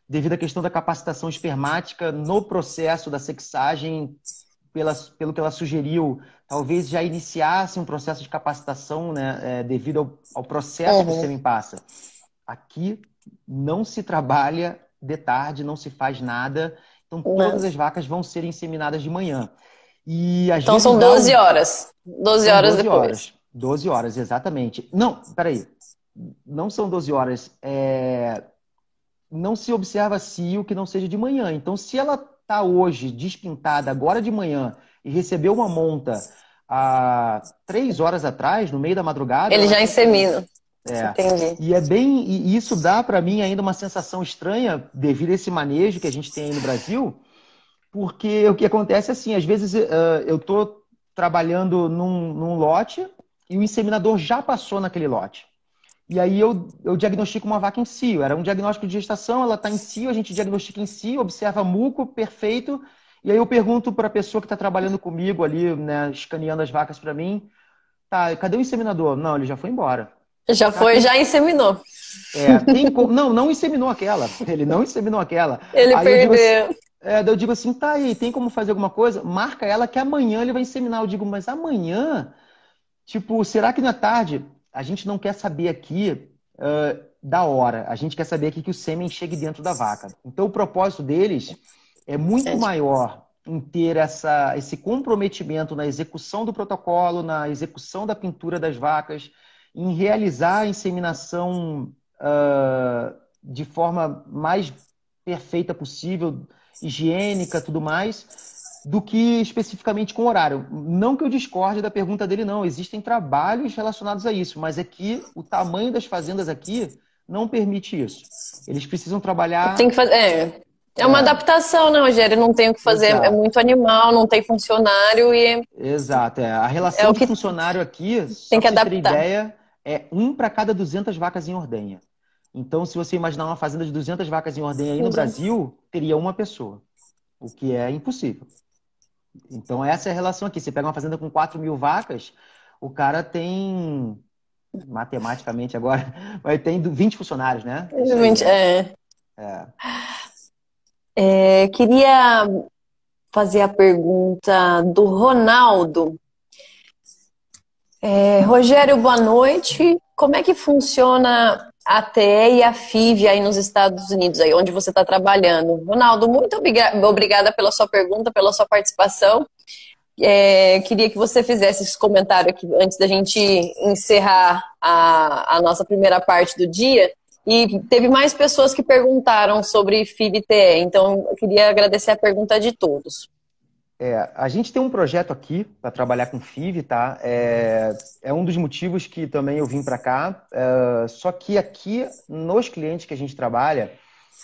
devido à questão da capacitação espermática no processo da sexagem, pelo que ela sugeriu, talvez já iniciasse um processo de capacitação, né, devido ao processo que o sêmen passa. Aqui não se trabalha de tarde, não se faz nada. Então, todas as vacas vão ser inseminadas de manhã. E, então, são 12 horas. 12 horas depois. 12 horas, exatamente. Não, peraí. Não são 12 horas. Não se observa cio que não seja de manhã. Então, se ela está hoje despintada agora de manhã e recebeu uma monta há 3 horas atrás, no meio da madrugada... Ele já insemina. Entendi. E isso dá para mim ainda uma sensação estranha devido a esse manejo que a gente tem aí no Brasil, porque o que acontece é assim, às vezes eu estou trabalhando num lote e o inseminador já passou naquele lote. E aí eu diagnostico uma vaca em cio. Era um diagnóstico de gestação, ela está em cio, a gente diagnostica em cio, observa muco, perfeito. E aí eu pergunto para a pessoa que está trabalhando comigo ali, né, escaneando as vacas para mim, tá, cadê o inseminador? Não, ele já foi embora. Já foi, já inseminou. Não inseminou aquela. Ele não inseminou aquela. Ele aí perdeu. Eu digo assim, tá aí, tem como fazer alguma coisa? Marca ela que amanhã ele vai inseminar. Eu digo, mas amanhã? Tipo, será que não é tarde? A gente não quer saber aqui da hora. A gente quer saber aqui que o sêmen chegue dentro da vaca. Então o propósito deles é muito maior em ter esse comprometimento na execução do protocolo, na execução da pintura das vacas, em realizar a inseminação de forma mais perfeita possível, higiênica, tudo mais, do que especificamente com horário. Não que eu discorde da pergunta dele, não. Existem trabalhos relacionados a isso, mas é que o tamanho das fazendas aqui não permite isso. Eles precisam trabalhar... Tem que fazer... É uma adaptação, né, Rogério? Não tem o que fazer, é muito animal, não tem funcionário e... Exato, a relação de funcionário aqui, tem que só pra adaptar. Você ter ideia, é 1 para cada 200 vacas em ordenha. Então, se você imaginar uma fazenda de 200 vacas em ordenha aí no Brasil, teria uma pessoa, o que é impossível. Então, essa é a relação aqui. Você pega uma fazenda com 4.000 vacas, o cara tem, matematicamente agora, vai ter 20 funcionários, né? 20, queria fazer a pergunta do Ronaldo. Rogério, boa noite. Como é que funciona a TE e a FIV aí nos Estados Unidos, aí onde você está trabalhando? Ronaldo, muito obrigada pela sua pergunta, pela sua participação. Queria que você fizesse esse comentário aqui antes da gente encerrar a nossa primeira parte do dia. E teve mais pessoas que perguntaram sobre FIV e TE, então eu queria agradecer a pergunta de todos. A gente tem um projeto aqui para trabalhar com FIV, tá? É um dos motivos que também eu vim para cá. Só que aqui, nos clientes que a gente trabalha,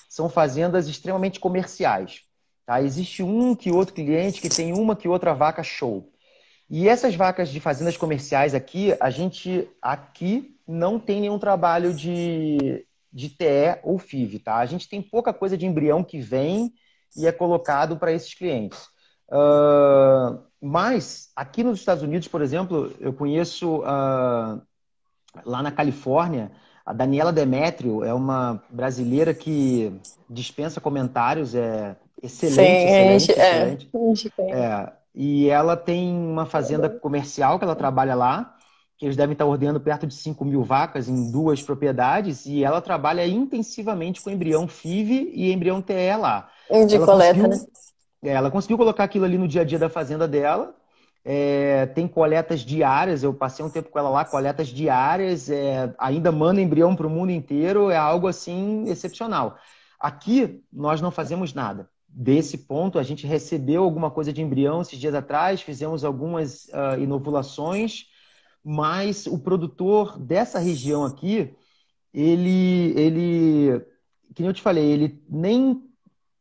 são fazendas extremamente comerciais. Tá? Existe um que outro cliente que tem uma que outra vaca show. E essas vacas de fazendas comerciais aqui, a gente aqui não tem nenhum trabalho de TE ou FIV, tá? A gente tem pouca coisa de embrião que vem e é colocado para esses clientes. Mas aqui nos Estados Unidos, por exemplo, eu conheço lá na Califórnia, a Daniela Demétrio é uma brasileira que dispensa comentários, é excelente, excelente. E ela tem uma fazenda comercial que ela trabalha lá, que eles devem estar ordenando perto de 5.000 vacas em 2 propriedades, e ela trabalha intensivamente com embrião FIV e embrião TE lá. De coleta, né? Ela conseguiu colocar aquilo ali no dia a dia da fazenda dela. Tem coletas diárias, eu passei um tempo com ela lá, coletas diárias, ainda manda embrião para o mundo inteiro, é algo assim excepcional. Aqui nós não fazemos nada. Desse ponto, a gente recebeu alguma coisa de embrião esses dias atrás, fizemos algumas inovulações, mas o produtor dessa região aqui, ele, que nem eu te falei, ele nem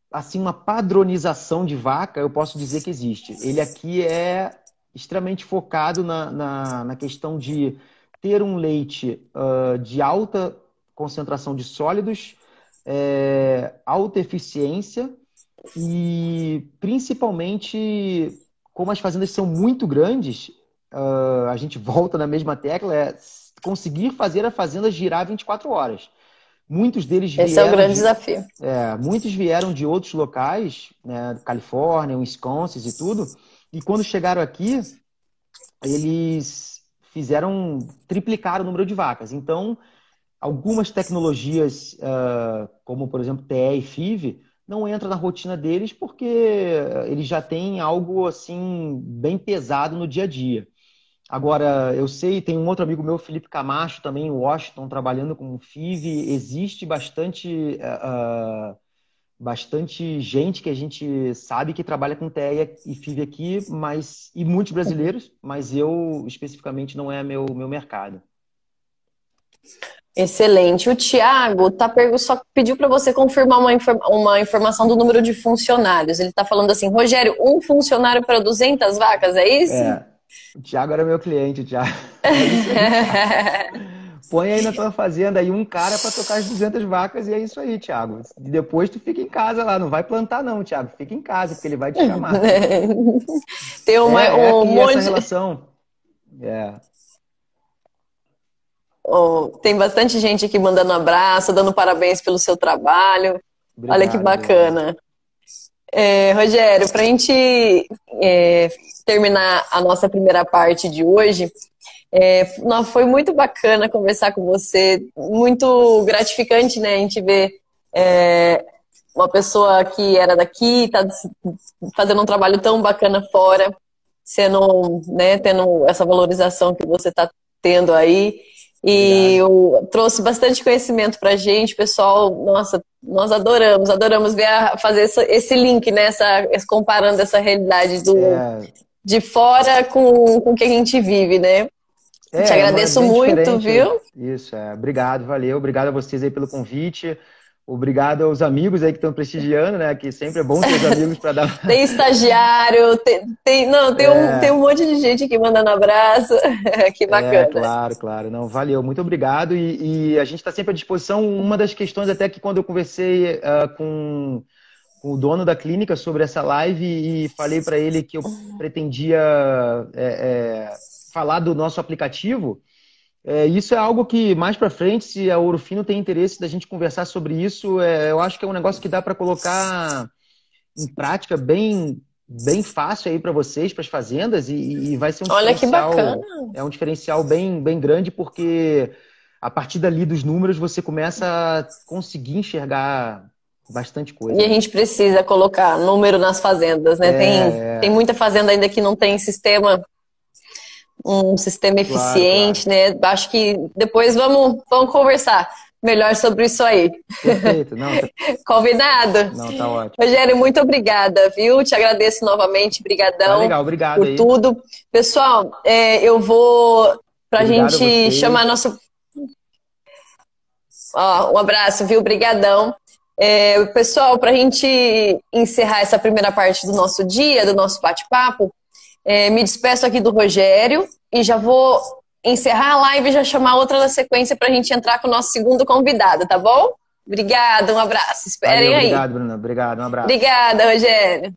assim uma padronização de vaca, eu posso dizer que existe. Ele aqui é extremamente focado na questão de ter um leite de alta concentração de sólidos, alta eficiência e, principalmente, como as fazendas são muito grandes, a gente volta na mesma tecla, conseguir fazer a fazenda girar 24 horas. Muitos deles vieram... Esse é o grande desafio. Muitos vieram de outros locais, né, Califórnia, Wisconsin e tudo, e quando chegaram aqui, eles triplicaram o número de vacas. Então, algumas tecnologias, como, por exemplo, TE e FIV, não entram na rotina deles porque eles já têm algo assim bem pesado no dia a dia. Agora, eu sei, tem um outro amigo meu, Felipe Camacho, também em Washington, trabalhando com FIV. Existe bastante bastante gente que a gente sabe que trabalha com TEA e FIV aqui, e muitos brasileiros, mas eu especificamente não é meu mercado. Excelente. O Thiago só pediu para você confirmar uma informação do número de funcionários. Ele está falando assim, Rogério, um funcionário para 200 vacas, é isso? O Thiago era meu cliente, o Thiago. Põe aí na tua fazenda aí um cara para tocar as 200 vacas e é isso aí, Thiago. E depois tu fica em casa lá, não vai plantar não, Thiago. Fica em casa, porque ele vai te chamar. Tem um monte... essa relação. Tem bastante gente aqui mandando abraço, dando parabéns pelo seu trabalho. Obrigado, olha que bacana. Rogério, para a gente terminar a nossa primeira parte de hoje, foi muito bacana conversar com você, muito gratificante, né? A gente ver uma pessoa que era daqui, está fazendo um trabalho tão bacana fora, tendo essa valorização que você está tendo aí. E trouxe bastante conhecimento pra gente, pessoal. Nossa, nós adoramos fazer esse link, né? Comparando essa realidade de fora com o que a gente vive, né? Te agradeço muito, viu? Isso, obrigado, valeu. Obrigado a vocês aí pelo convite. Obrigado aos amigos aí que estão prestigiando, né? Que sempre é bom ter os amigos para dar... Tem estagiário, tem um monte de gente aqui mandando abraço. Que bacana. Claro. Não, valeu, muito obrigado. E a gente está sempre à disposição. Uma das questões até que quando eu conversei com o dono da clínica sobre essa live e falei para ele que eu pretendia falar do nosso aplicativo... isso é algo que mais para frente, se a Ouro Fino tem interesse da gente conversar sobre isso, eu acho que é um negócio que dá para colocar em prática bem fácil aí para vocês, para as fazendas, e vai ser um Olha diferencial. Que bacana. É um diferencial bem grande, porque a partir dali dos números você começa a conseguir enxergar bastante coisa. E a gente precisa colocar número nas fazendas, né? Tem muita fazenda ainda que não tem um sistema eficiente, claro. Né? Acho que depois vamos conversar melhor sobre isso aí. Perfeito. Não, Combinado? Não, tá ótimo. Rogério, muito obrigada, viu? Te agradeço novamente, brigadão. Legal, obrigado por aí. Tudo. Pessoal, eu vou pra gente chamar nosso... um abraço, viu? Brigadão. Pessoal, pra gente encerrar essa primeira parte do nosso dia, do nosso bate-papo, me despeço aqui do Rogério e já vou encerrar a live e já chamar outra na sequência para a gente entrar com o nosso segundo convidado, tá bom? Obrigada, um abraço. Esperem aí. Obrigado, Bruna. Obrigado, um abraço. Obrigada, Rogério.